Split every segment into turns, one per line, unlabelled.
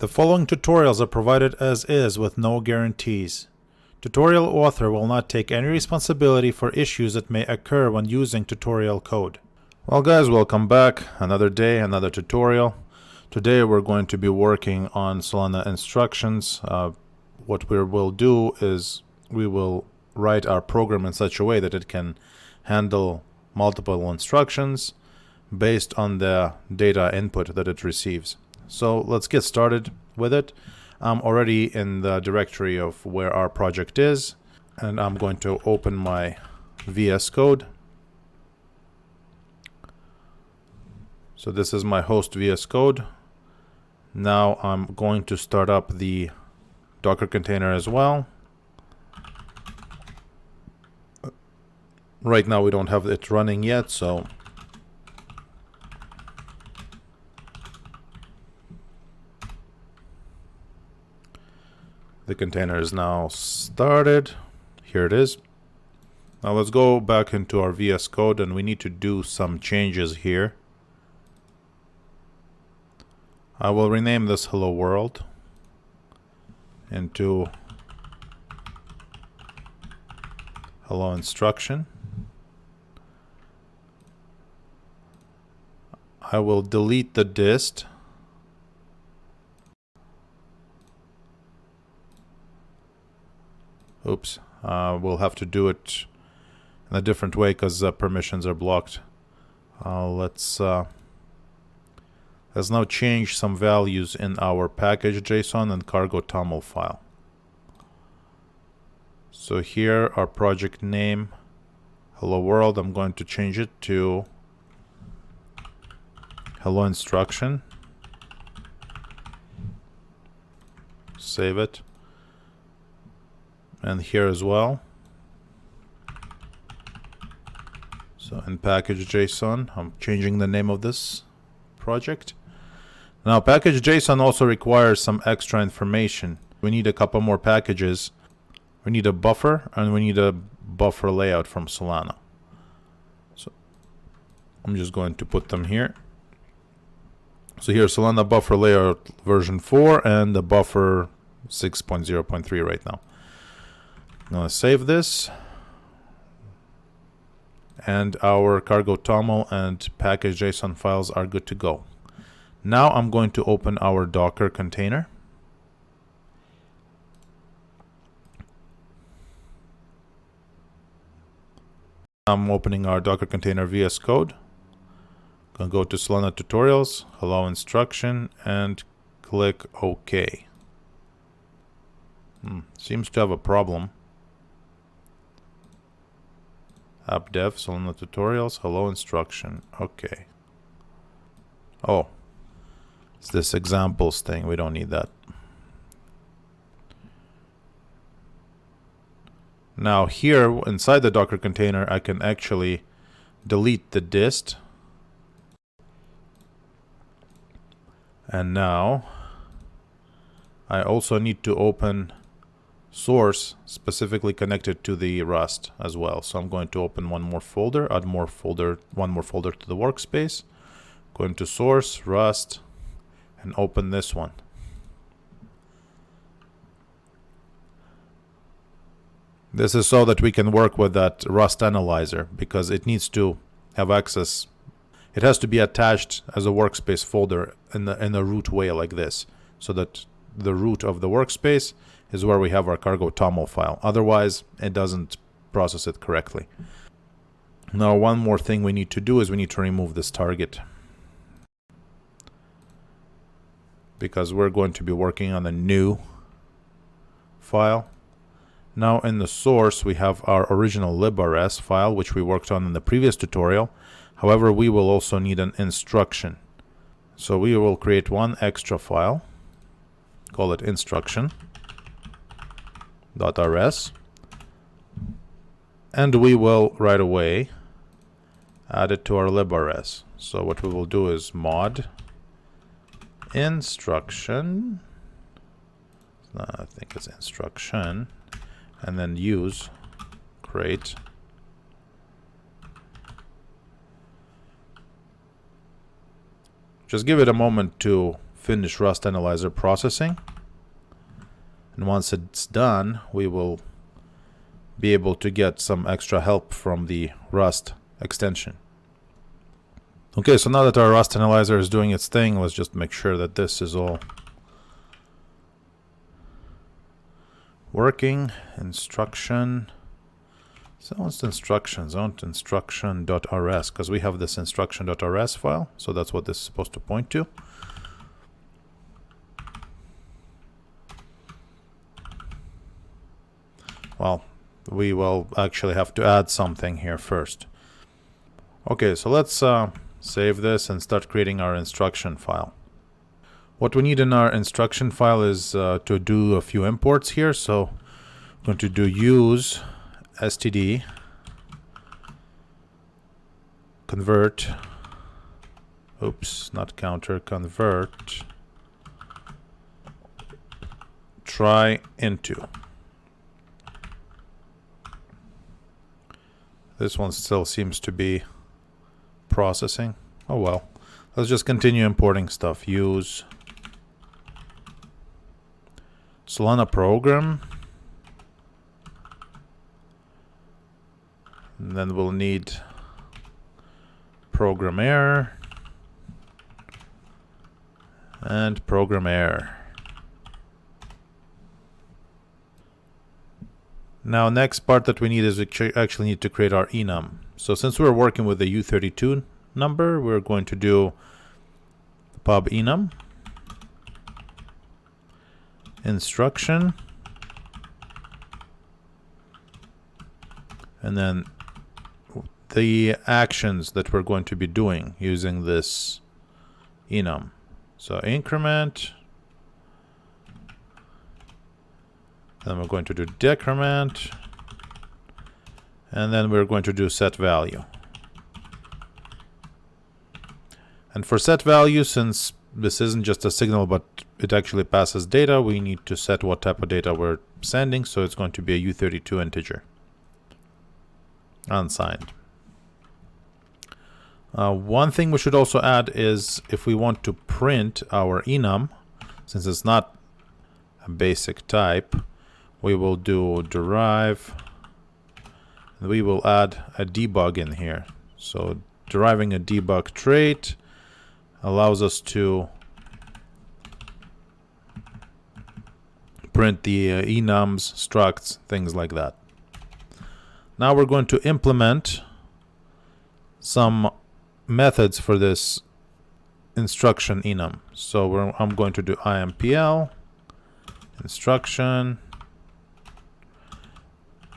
The following tutorials are provided as is with no guarantees. Tutorial author will not take any responsibility for issues that may occur when using tutorial code. Well guys, welcome back. Another day, another tutorial. Today we're going to be working on Solana instructions. What we will do is we will write our program in such a way that it can handle multiple instructions based on the data input that it receives. So let's get started with it. I'm already in the directory of where our project is, and I'm going to open my VS Code. So this is my host VS Code. Now I'm going to start up the Docker container as well. Right now we don't have it running yet, so the container is now started. Here it is. Now let's go back into our VS Code, and we need to do some changes here. I will rename this Hello World into Hello Instruction. I will delete the dist. Oops, we'll have to do it in a different way because permissions are blocked. Let's now change some values in our package.json and cargo toml file. So here, our project name, Hello World, I'm going to change it to Hello Instruction. Save it. And here as well. So in package.json, I'm changing the name of this project. Now package.json also requires some extra information. We need a couple more packages. We need a buffer, and we need a buffer layout from Solana. So I'm just going to put them here. So here's Solana buffer layout version 4 and the buffer 6.0.3 right now. I'm going to save this, and our cargo toml and package.json files are good to go. Now I'm going to open our Docker container. I'm opening our Docker container VS Code. I'm going to go to Solana tutorials, Hello Instruction, and click OK. Seems to have a problem. App dev, Solana tutorials, Hello Instruction. Okay. Oh, it's this examples thing. We don't need that. Now here inside the Docker container, I can actually delete the dist. And now I also need to open source specifically connected to the Rust as well. So I'm going to open one more folder, add one more folder to the workspace. Go into source, Rust, and open this one. This is so that we can work with that Rust analyzer, because it needs to have access. It has to be attached as a workspace folder in a root way like this, so that the root of the workspace is where we have our cargo toml file. Otherwise, it doesn't process it correctly. Now, one more thing we need to do is we need to remove this target, because we're going to be working on a new file. Now, in the source, we have our original librs file, which we worked on in the previous tutorial. However, we will also need an instruction. So we will create one extra file, call it instruction.rs, and we will right away add it to our librs. So what we will do is mod instruction, I think it's instruction, and then use create. Just give it a moment to finish Rust Analyzer processing. And once it's done, we will be able to get some extra help from the Rust extension. Okay, so now that our Rust Analyzer is doing its thing, let's just make sure that this is all working. Instruction. So what's instructions? On instruction.rs, because we have this instruction.rs file, so that's what this is supposed to point to. Well, we will actually have to add something here first. Okay, so let's save this and start creating our instruction file. What we need in our instruction file is to do a few imports here. So I'm going to do use std convert, oops, not counter, convert try into. This one still seems to be processing. Oh well. Let's just continue importing stuff. Use Solana program. And then we'll need program error and program error. Now, next part that we need is we actually need to create our enum. So since we're working with the U32 number, we're going to do pub enum instruction, and then the actions that we're going to be doing using this enum. So increment, then we're going to do decrement, and then we're going to do set value. And for set value, since this isn't just a signal but it actually passes data, we need to set what type of data we're sending, so it's going to be a U32 integer, unsigned. One thing we should also add is if we want to print our enum, since it's not a basic type, we will do derive, and we will add a debug in here. So deriving a debug trait allows us to print the enums, structs, things like that. Now we're going to implement some methods for this instruction enum. So I'm going to do impl instruction,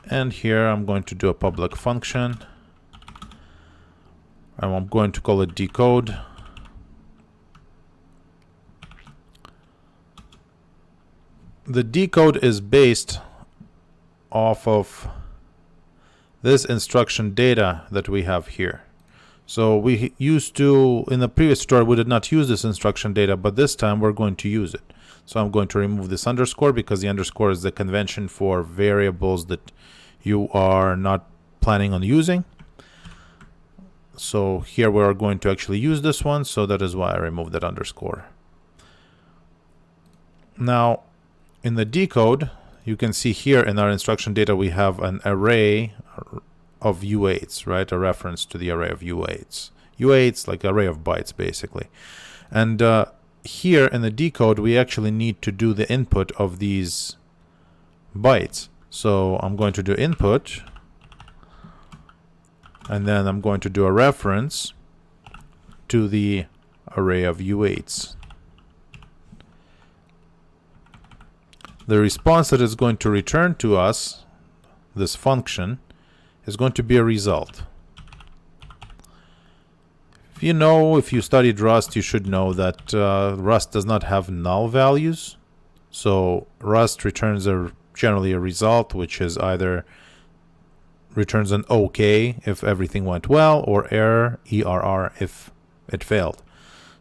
and here I'm going to do a public function, and I'm going to call it decode. The decode is based off of this instruction data that we have here. So we used to, in the previous tutorial, we did not use this instruction data, but this time we're going to use it. So I'm going to remove this underscore because the underscore is the convention for variables that you are not planning on using. So here we are going to actually use this one, so that is why I removed that underscore. Now, in the decode, you can see here in our instruction data we have an array of U8s, right? A reference to the array of U8s. U8s, like array of bytes, basically. And here in the decode, we actually need to do the input of these bytes. So I'm going to do input, and then I'm going to do a reference to the array of U8s. The response that is going to return to us, this function, is going to be a result. If you studied Rust, you should know that Rust does not have null values. So Rust returns generally a result, which is either returns an OK if everything went well, or error, ERR, if it failed.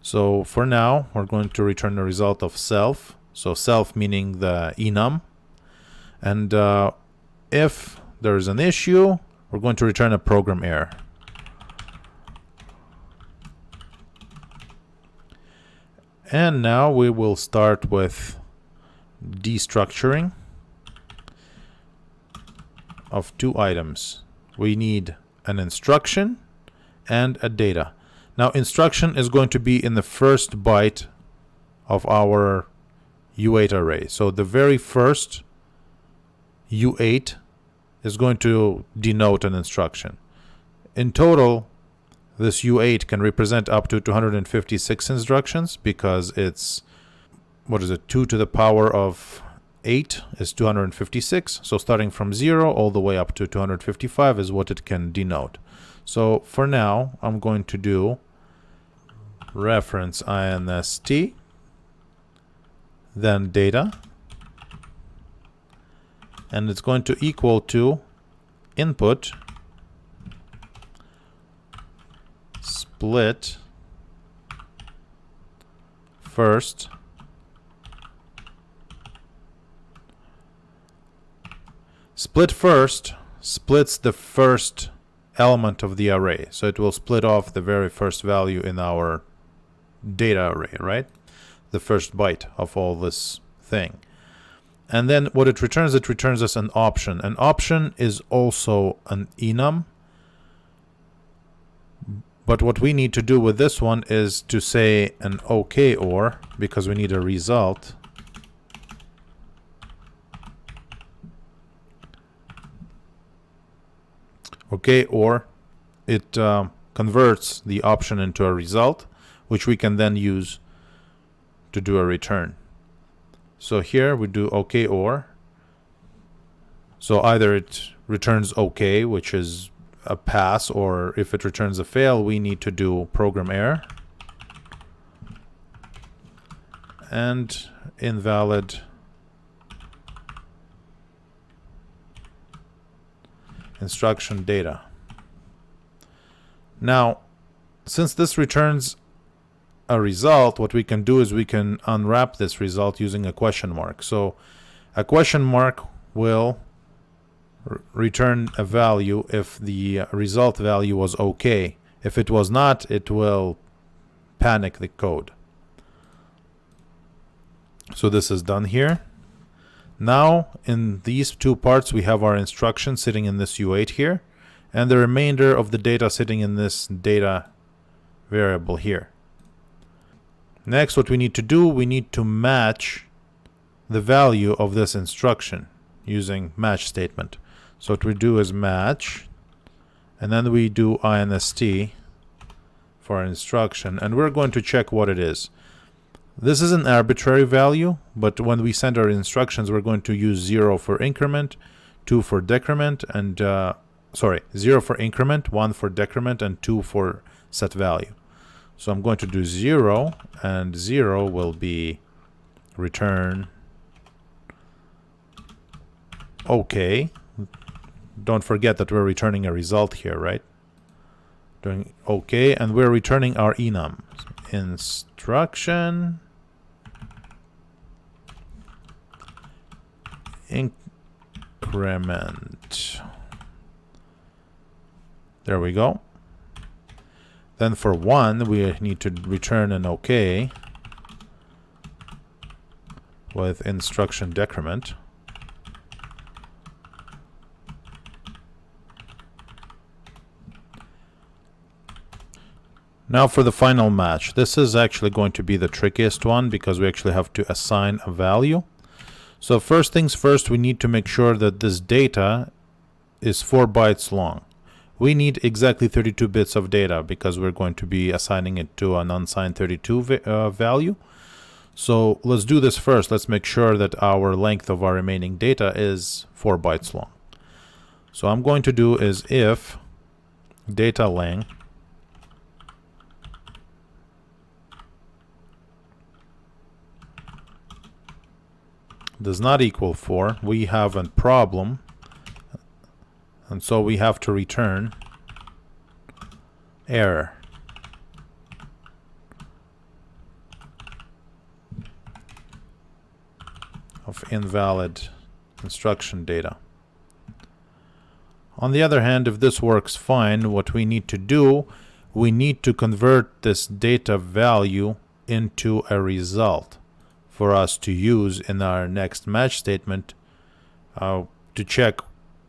So for now, we're going to return the result of self. So self meaning the enum. And if there is an issue, we're going to return a program error. And now we will start with destructuring of two items. We need an instruction and a data. Now instruction is going to be in the first byte of our U8 array. So the very first U8 is going to denote an instruction. In total, this U8 can represent up to 256 instructions because it's, 2 to the power of 8 is 256. So starting from 0 all the way up to 255 is what it can denote. So for now, I'm going to do reference inst, then data, and it's going to equal to input split first splits the first element of the array. So it will split off the very first value in our data array, right? The first byte of all this thing. And then what it returns us an option. An option is also an enum. But what we need to do with this one is to say an OK OR, because we need a result. OK OR, it converts the option into a result, which we can then use to do a return. So here we do OK OR. So either it returns OK, which is a pass, or if it returns a fail, we need to do program error and invalid instruction data. Now, since this returns a result, what we can do is we can unwrap this result using a question mark. So a question mark will return a value if the result value was OK. If it was not, it will panic the code. So this is done here. Now in these two parts we have our instruction sitting in this U8 here, and the remainder of the data sitting in this data variable here. Next, what we need to do, we need to match the value of this instruction using match statement. So what we do is match, and then we do inst for our instruction, and we're going to check what it is. This is an arbitrary value, but when we send our instructions, we're going to use 0 for increment, 2 for decrement, and 0 for increment, 1 for decrement, and 2 for set value. So I'm going to do 0, and 0 will be return OK. Don't forget that we're returning a result here, right? Doing OK, and we're returning our enum. Instruction increment. There we go. Then for 1, we need to return an OK with instruction decrement. Now for the final match. This is actually going to be the trickiest one because we actually have to assign a value. So first things first, we need to make sure that this data is 4 bytes long. We need exactly 32 bits of data because we're going to be assigning it to an unsigned 32 value. So let's do this first. Let's make sure that our length of our remaining data is 4 bytes long. So I'm going to do is if data length does not equal 4, we have a problem, and so we have to return error. Of invalid instruction data. On the other hand, if this works fine, what we need to do, we need to convert this data value into a result for us to use in our next match statement to check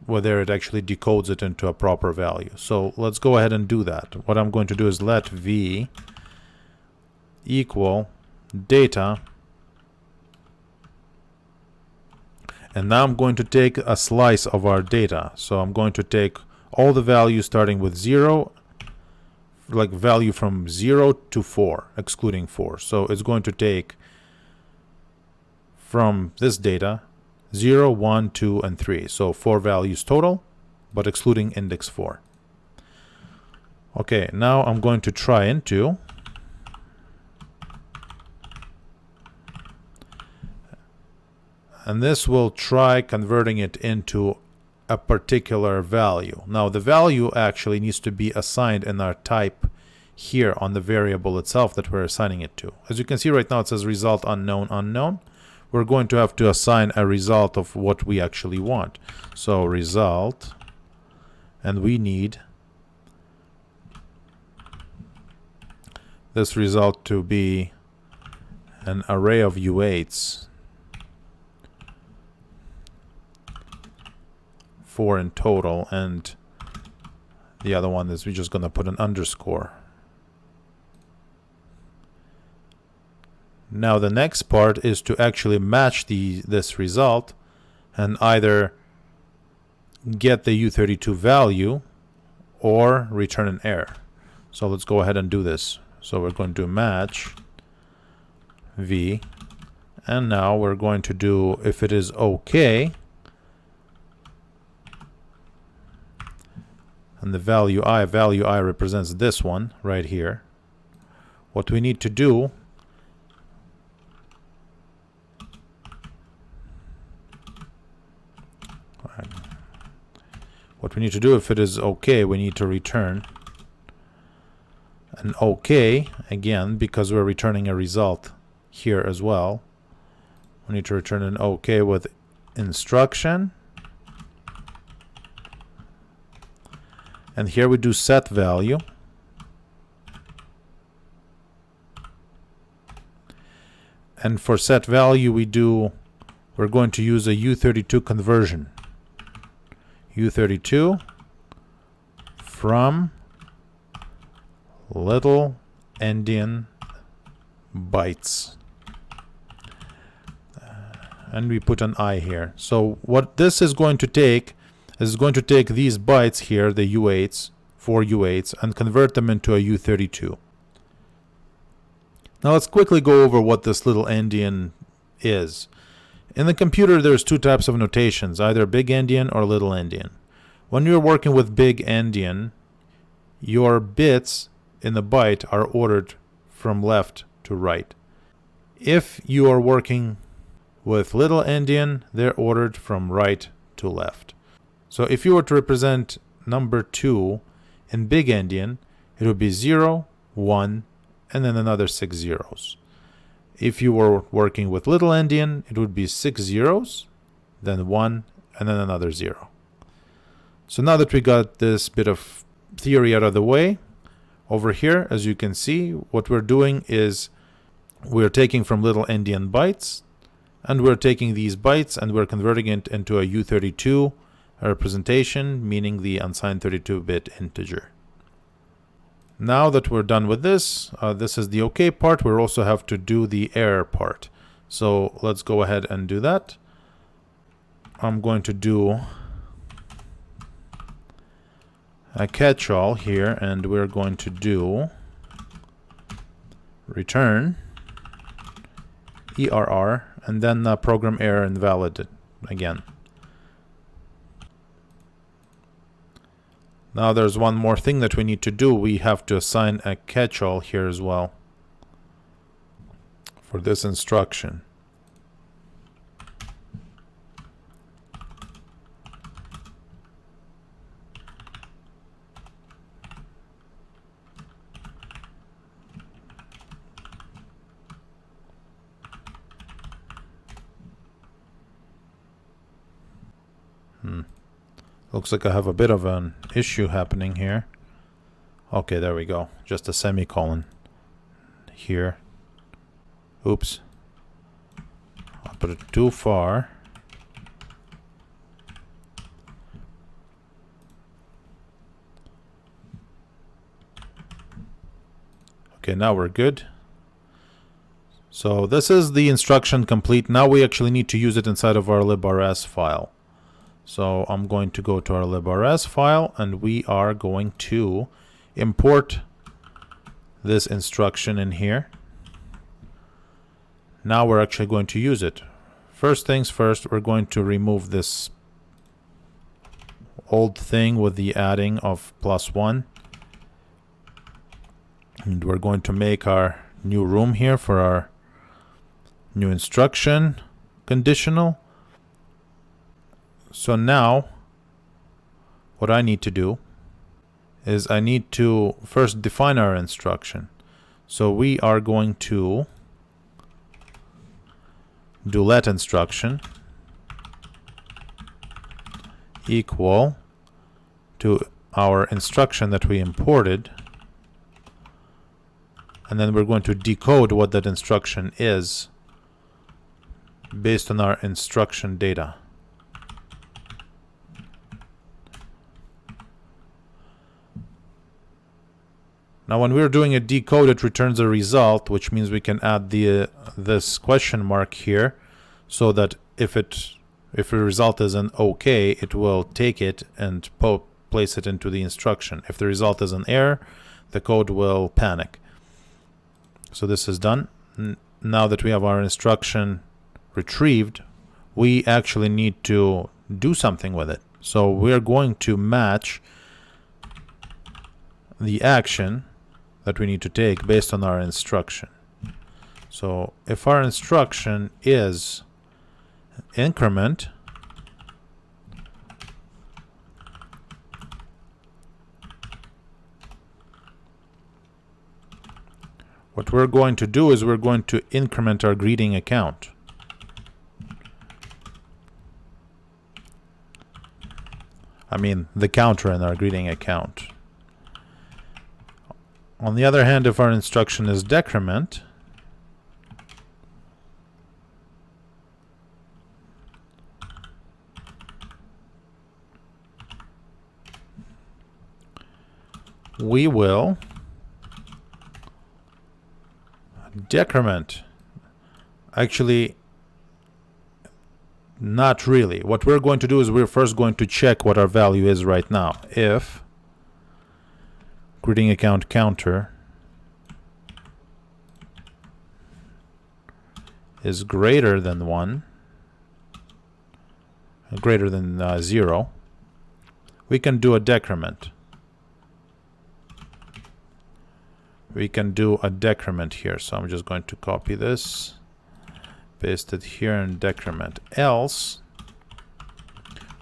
whether it actually decodes it into a proper value. So let's go ahead and do that. What I'm going to do is let v equal data, and now I'm going to take a slice of our data. So I'm going to take all the values starting with 0, like value from 0 to 4, excluding 4. So it's going to take from this data 0, 1, 2, and 3. So 4 values total, but excluding index 4. Okay, now I'm going to try into, and this will try converting it into a particular value. Now the value actually needs to be assigned in our type here on the variable itself that we're assigning it to. As you can see right now, it says result unknown unknown. We're going to have to assign a result of what we actually want. So result, and we need this result to be an array of U8s, 4 in total, and the other one is we're just going to put an underscore. Now the next part is to actually match this result and either get the U32 value or return an error. So let's go ahead and do this. So we're going to match v, and now we're going to do if it is okay, and the value I represents this one right here. What we need to do if it is okay, we need to return an okay again, because we're returning a result here as well. We need to return an okay with instruction, and here we do set value, and for set value we're going to use a U32 conversion. U32 from little endian bytes, and we put an I here. So what this is going to take is going to take these bytes here, the U8s, 4 U8s, and convert them into a U32. Now let's quickly go over what this little endian is. In the computer, there's two types of notations, either big endian or little endian. When you're working with big endian, your bits in the byte are ordered from left to right. If you are working with little endian, they're ordered from right to left. So if you were to represent number 2 in big endian, it would be 0, 1, and then another 6 zeros. If you were working with little endian, it would be 6 zeros, then 1, and then another 0. So now that we got this bit of theory out of the way, over here, as you can see, what we're doing is we're taking from little endian bytes, and we're taking these bytes and we're converting it into a U32 representation, meaning the unsigned 32-bit integer. Now that we're done with this, this is the okay part. We also have to do the error part. So let's go ahead and do that. I'm going to do a catch-all here, and we're going to do return ERR, and then program error invalid again. Now there's one more thing that we need to do. We have to assign a catch-all here as well for this instruction. Looks like I have a bit of an issue happening here. Okay, there we go. Just a semicolon here. Oops. I put it too far. Okay, now we're good. So this is the instruction complete. Now we actually need to use it inside of our librs file. So I'm going to go to our librs file, and we are going to import this instruction in here. Now we're actually going to use it. First things first, we're going to remove this old thing with the adding of +1. And we're going to make our new room here for our new instruction conditional. So now what I need to do is I need to first define our instruction. So we are going to do let instruction equal to our instruction that we imported, and then we're going to decode what that instruction is based on our instruction data. Now when we're doing a decode, it returns a result, which means we can add this question mark here, so that if the result is an OK, it will take it and place it into the instruction. If the result is an error, the code will panic. So this is done. Now that we have our instruction retrieved, we actually need to do something with it. So we're going to match the action that we need to take based on our instruction. So if our instruction is increment, what we're going to do is we're going to increment our greeting account. I mean, the counter in our greeting account. On the other hand, if our instruction is decrement, we will decrement. Actually, not really. What we're going to do is we're first going to check what our value is right now. If greeting account counter is greater than 1, greater than 0, we can do a decrement. We can do a decrement here. So I'm just going to copy this, paste it here, and decrement. Else,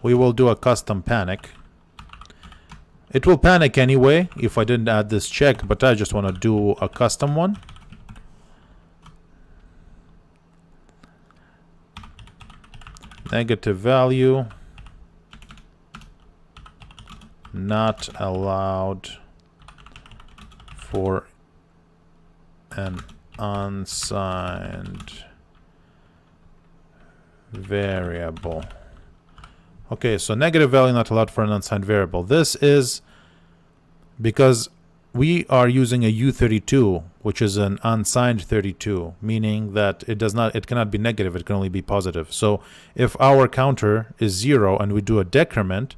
we will do a custom panic. It will panic anyway if I didn't add this check, but I just want to do a custom one. Negative value not allowed for an unsigned variable. Okay, so negative value not allowed for an unsigned variable. This is because we are using a U32, which is an unsigned 32, meaning that it cannot be negative, it can only be positive. So if our counter is 0 and we do a decrement,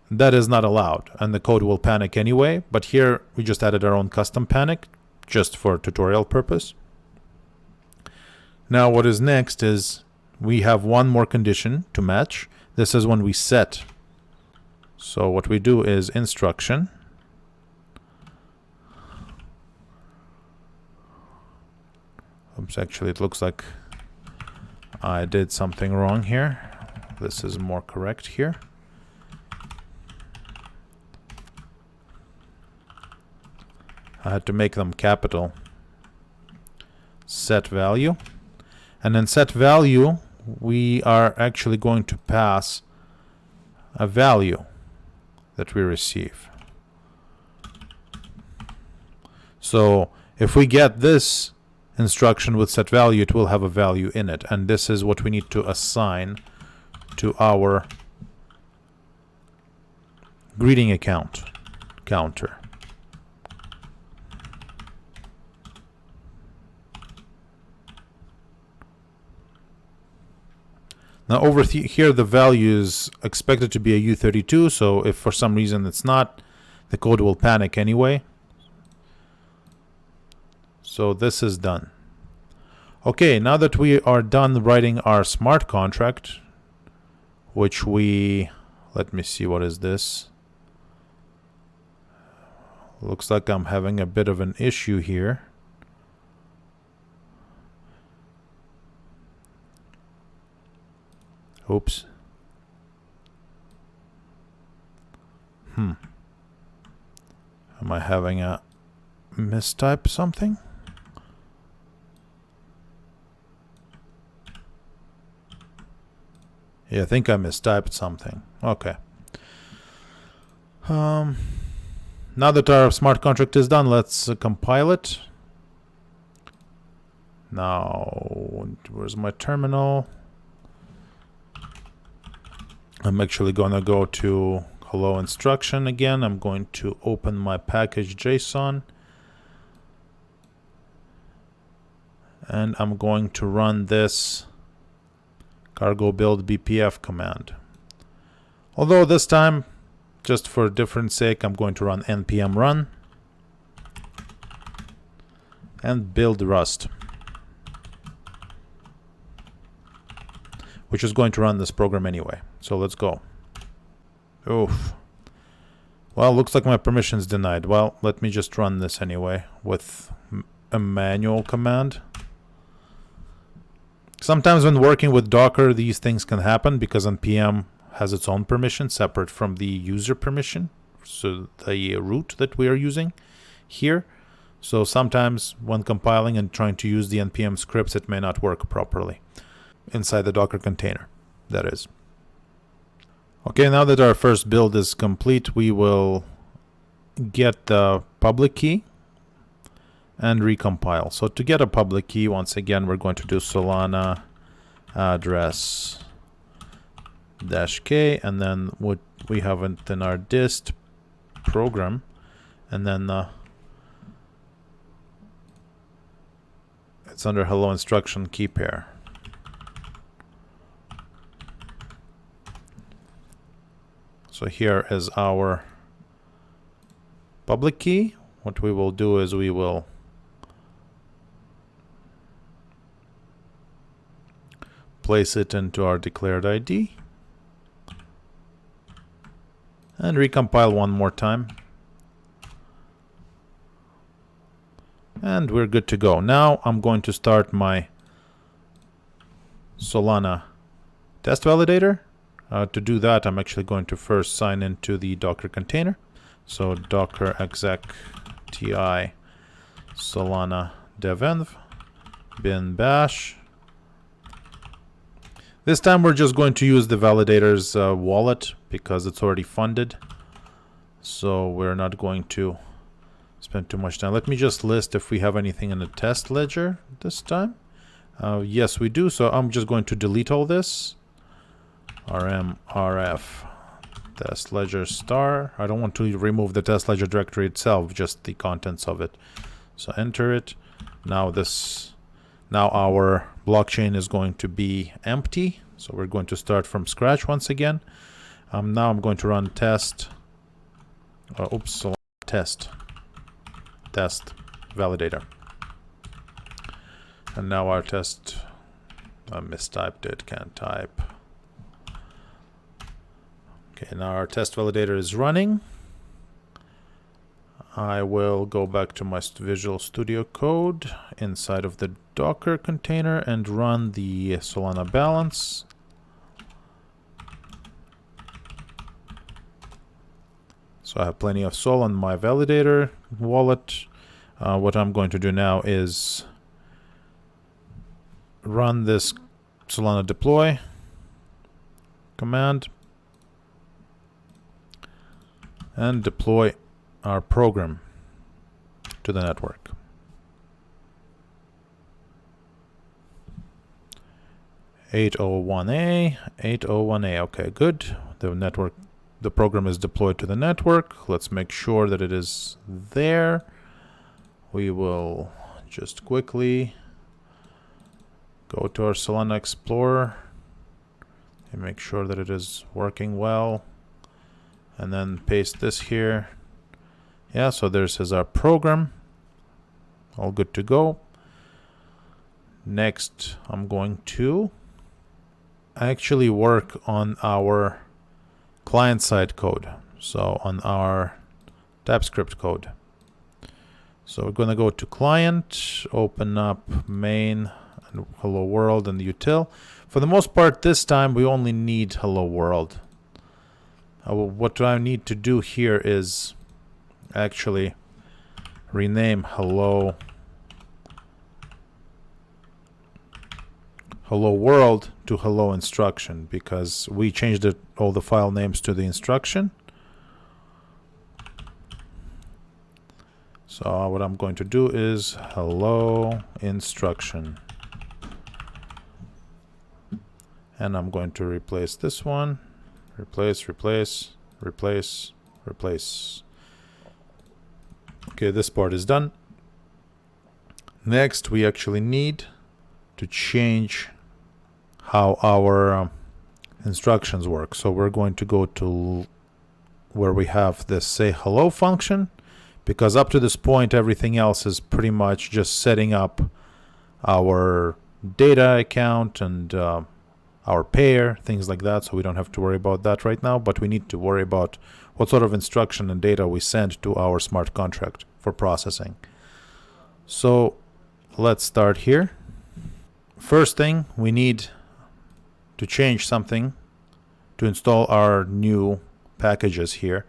that is not allowed, and the code will panic anyway. But here we just added our own custom panic just for tutorial purpose. Now what is next is we have one more condition to match. This is when we set. So what we do is instruction. Oops, actually it looks like I did something wrong here. This is more correct here. I had to make them capital. Set value. And in set value, we are actually going to pass a value that we receive. So if we get this instruction with set value, it will have a value in it. And this is what we need to assign to our greeting account counter. Now over here the value is expected to be a U32, so if for some reason it's not, the code will panic anyway. So this is done. Okay, now that we are done writing our smart contract, which let me see, what is this? Looks like I'm having a bit of an issue here. Oops. Am I having a mistype something? Yeah, I think I mistyped something. Okay. Now that our smart contract is done, let's compile it. Now, where's my terminal? I'm actually going to go to hello instruction again. I'm going to open my package JSON. And I'm going to run this cargo build BPF command. Although this time, just for difference sake, I'm going to run npm run and build Rust, which is going to run this program anyway. So let's go. Oof. Well, looks like my permission's denied. Well, let me just run this anyway with a manual command. Sometimes when working with Docker, these things can happen because npm has its own permission separate from the user permission, so the root that we are using here. So sometimes when compiling and trying to use the npm scripts, it may not work properly inside the Docker container, that is. Okay, now that our first build is complete, we will get the public key and recompile. So to get a public key, once again, we're going to do Solana address -k, and then what we have in our dist program, and then it's under hello instruction key pair. So here is our public key. What we will do is we will place it into our declared ID and recompile one more time. And we're good to go. Now I'm going to start my Solana test validator. To do that, I'm actually going to first sign into the Docker container. So docker exec ti solana devenv bin bash. This time we're just going to use the validator's wallet because it's already funded. So we're not going to spend too much time. Let me just list if we have anything in the test ledger this time. Yes, we do. So I'm just going to delete all this. rmrf test ledger star. I don't want to remove the test ledger directory itself, just the contents of it. So enter it. Now our blockchain is going to be empty. So we're going to start from scratch once again. Now I'm going to run test validator. And now our test, I mistyped it, can't type. Okay, now our test validator is running. I will go back to my Visual Studio Code inside of the Docker container and run the Solana balance. So I have plenty of Sol on my validator wallet. What I'm going to do now is run this Solana deploy command and deploy our program to the network. 801A, 801A. Okay, good. The program is deployed to the network. Let's make sure that it is there. We will just quickly go to our Solana Explorer and make sure that it is working well, and then paste this here. Yeah, so there's our program. All good to go. Next, I'm going to actually work on our client-side code, so on our TypeScript code. So we're going to go to client, open up main, and hello world, and the util. For the most part, this time we only need hello world. What I need to do here is actually rename hello world to hello instruction, because we changed all the file names to the instruction. So what I'm going to do is hello instruction, and I'm going to replace this one. Replace. Okay, this part is done. Next, we actually need to change how our instructions work. So we're going to go to where we have this say hello function, because up to this point everything else is pretty much just setting up our data account and our pair, things like that, so we don't have to worry about that right now, but we need to worry about what sort of instruction and data we send to our smart contract for processing. So let's start here. First thing, we need to change something to install our new packages here.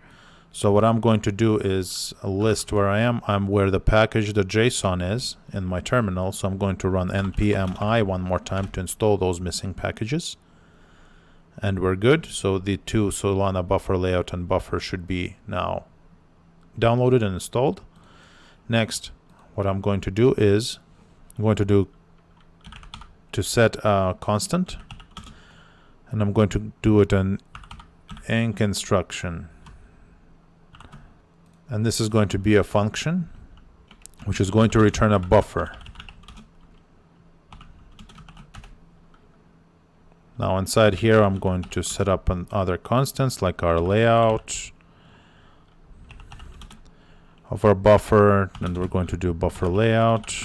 So what I'm going to do is a list where I am. I'm where the package.json is in my terminal. So I'm going to run npmi one more time to install those missing packages. And we're good. So the two Solana buffer layout and buffer should be now downloaded and installed. Next, what I'm going to do is I'm going to set a constant, and I'm going to do it an inc instruction. And this is going to be a function which is going to return a buffer. Now inside here I'm going to set up other constants like our layout of our buffer, and we're going to do buffer layout.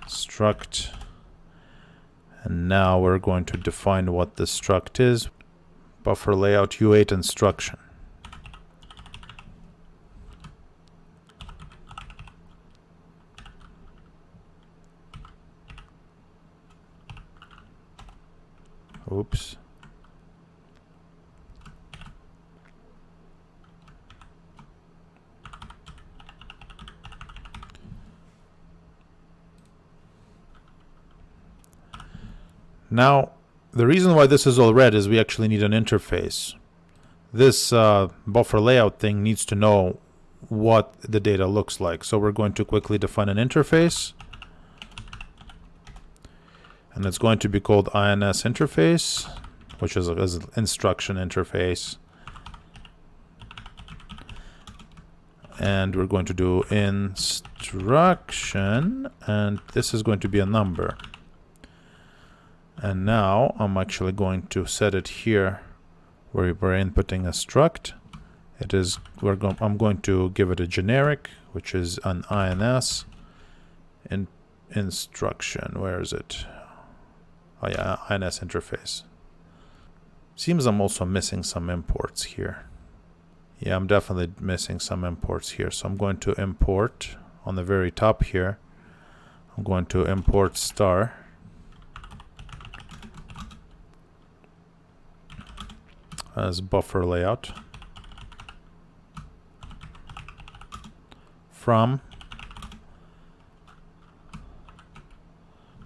Struct. And now we're going to define what the struct is. Buffer layout U8 instruction. Oops. Now, the reason why this is all red is we actually need an interface. This buffer layout thing needs to know what the data looks like. So we're going to quickly define an interface. And it's going to be called INS interface, which is an instruction interface. And we're going to do instruction, and this is going to be a number. And now I'm actually going to set it here where we're inputting a struct. I'm going to give it a generic, which is an INS instruction. Where is it? Oh yeah, INS interface. Seems I'm also missing some imports here. Yeah, I'm definitely missing some imports here. So I'm going to import on the very top here. I'm going to import star. As buffer layout from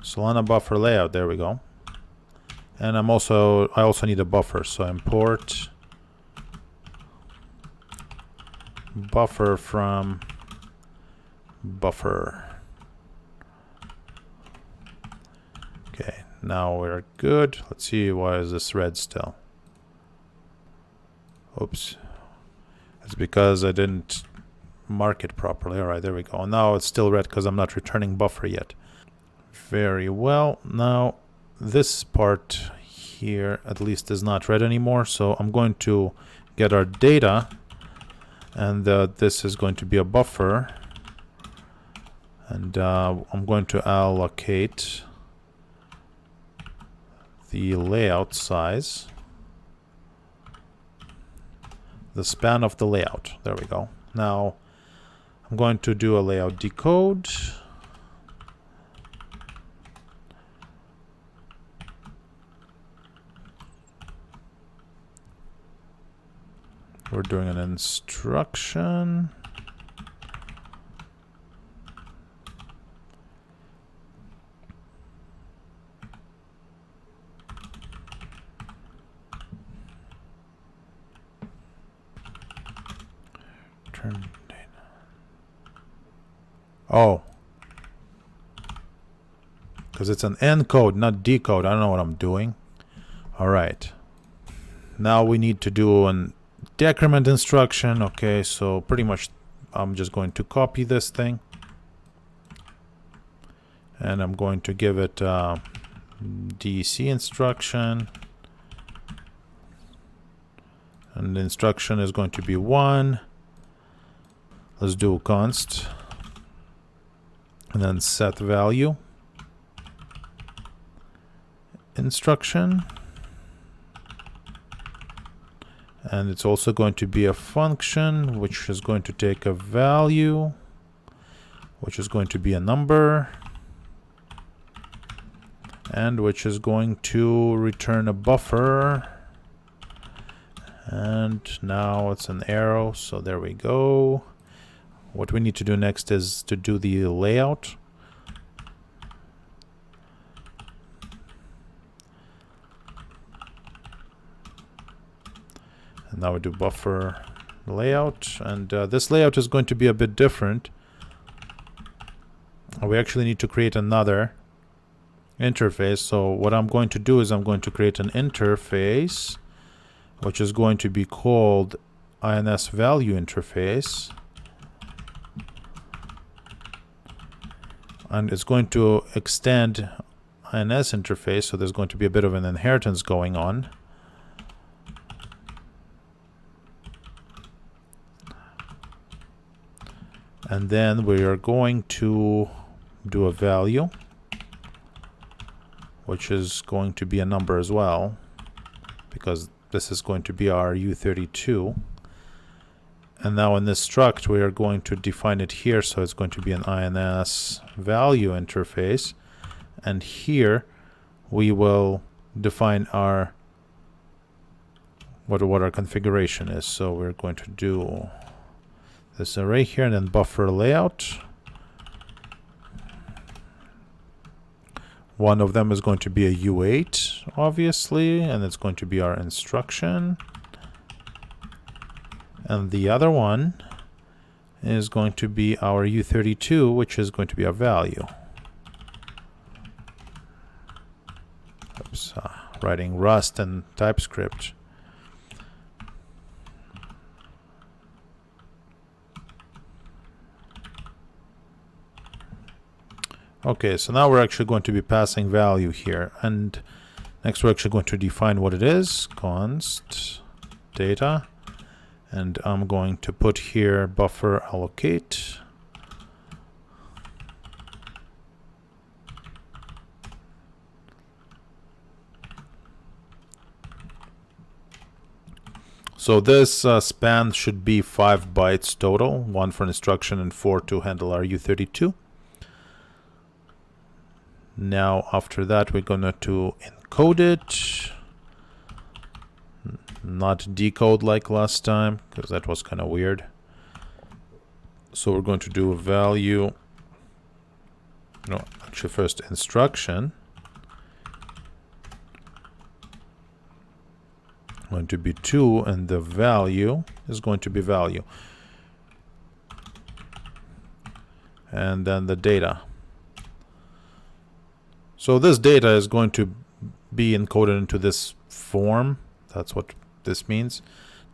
Solana buffer layout. There we go. And I also need a buffer, so import buffer from buffer. Okay, now we're good. Let's see, why is this red still? Oops. It's because I didn't mark it properly. All right, there we go. Now it's still red because I'm not returning buffer yet. Very well. Now this part here at least is not red anymore. So I'm going to get our data, and this is going to be a buffer. And I'm going to allocate the layout size, the span of the layout. There we go. Now I'm going to do a layout decode. We're doing an instruction. Turn data. Oh. Because it's an encode, not decode. I don't know what I'm doing. All right. Now we need to do an decrement instruction. Okay, so pretty much I'm just going to copy this thing. And I'm going to give it DC instruction. And the instruction is going to be 1. Let's do const. And then set value. Instruction. And it's also going to be a function which is going to take a value, which is going to be a number, and which is going to return a buffer. And now it's an arrow, so there we go. What we need to do next is to do the layout. And now we do buffer layout, and this layout is going to be a bit different. We actually need to create another interface. So what I'm going to do is I'm going to create an interface which is going to be called INS value interface, and it's going to extend INS interface, so there's going to be a bit of an inheritance going on. And then we are going to do a value, which is going to be a number as well, because this is going to be our U32. And now in this struct, we are going to define it here. So it's going to be an INS value interface. And here we will define our what our configuration is. So we're going to do this array here and then buffer layout. One of them is going to be a U8, obviously, and it's going to be our instruction. And the other one is going to be our U32, which is going to be our value. Oops, writing Rust and TypeScript. Okay, so now we're actually going to be passing value here, and next we're actually going to define what it is. Const data, and I'm going to put here buffer allocate. So this span should be 5 bytes total, 1 for instruction and 4 to handle our U32. Now after that we're going to encode it, not decode like last time, because that was kind of weird. So we're going to do a value, no, actually first instruction, going to be 2, and the value is going to be value. and then the data. So this data is going to be encoded into this form. That's what this means.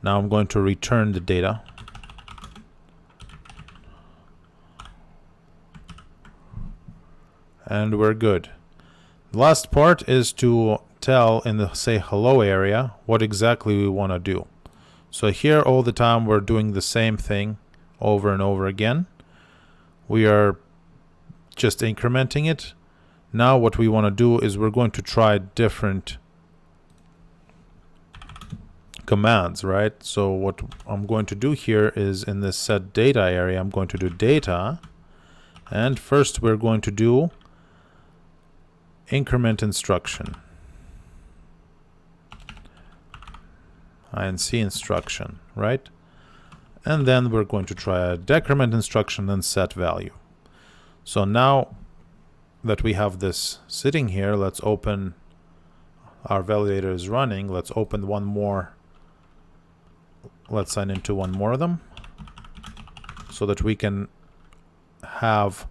Now I'm going to return the data. And we're good. The last part is to tell in the say hello area what exactly we want to do. So here all the time we're doing the same thing over and over again. We are just incrementing it. Now what we want to do is we're going to try different commands, right? So what I'm going to do here is in this set data area, I'm going to do data, and first we're going to do increment instruction, inc instruction, right? And then we're going to try a decrement instruction and set value. So now that we have this sitting here, let's open, our validator is running. Let's open one more. Let's sign into one more of them so that we can have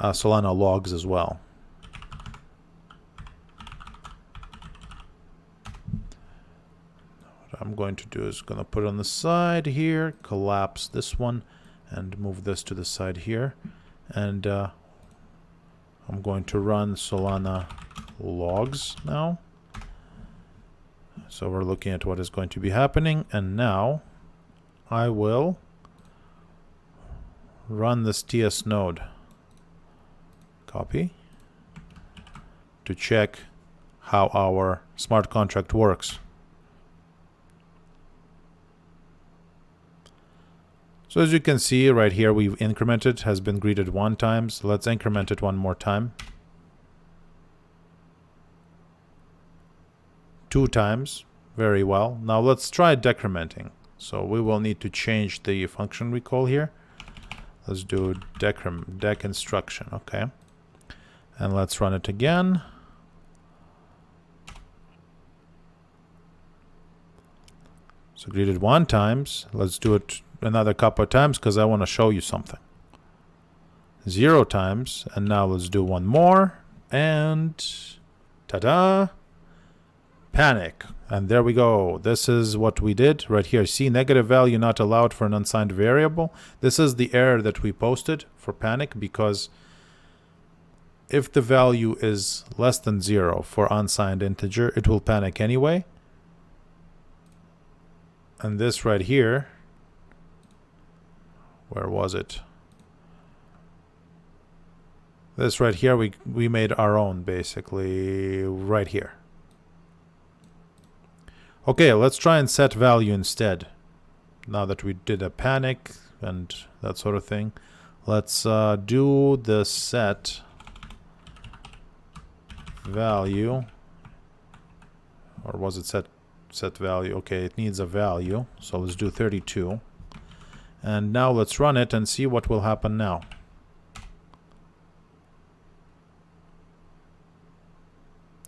Solana logs as well. What I'm going to do is going to put it on the side here, collapse this one, and move this to the side here. And I'm going to run Solana logs now. So we're looking at what is going to be happening, and now I will run this TS node. Copy to check how our smart contract works. So as you can see right here, we've incremented, has been greeted 1 time. So let's increment it one more time. 2 times. Very well. Now let's try decrementing. So we will need to change the function we call here. Let's do dec instruction. Okay. And let's run it again. So greeted 1 times. Let's do it another couple of times because I want to show you something. 0 times. And now let's do one more. And ta-da! Panic. And there we go. This is what we did right here. See, negative value not allowed for an unsigned variable. This is the error that we posted for panic, because if the value is less than 0 for unsigned integer, it will panic anyway. And this right here, where was it? This right here, we made our own, basically, right here. Okay, let's try and set value instead. Now that we did a panic and that sort of thing, let's do the set value. Or was it set value? Okay, it needs a value. So let's do 32. And now let's run it and see what will happen now.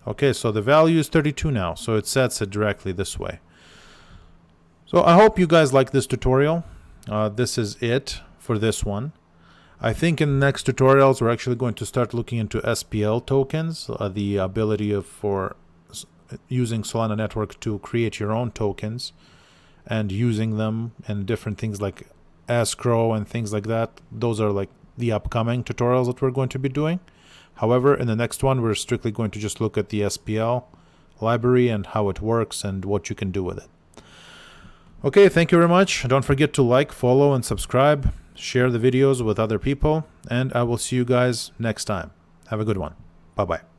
Okay, so the value is 32 now, so it sets it directly this way. So I hope you guys like this tutorial. This is it for this one. I think in the next tutorials, we're actually going to start looking into SPL tokens, the ability for using Solana Network to create your own tokens and using them in different things like escrow and things like that. Those are like the upcoming tutorials that we're going to be doing. However, in the next one, we're strictly going to just look at the SPL library and how it works and what you can do with it. Okay, thank you very much. Don't forget to like, follow, and subscribe. Share the videos with other people, and I will see you guys next time. Have a good one. Bye-bye.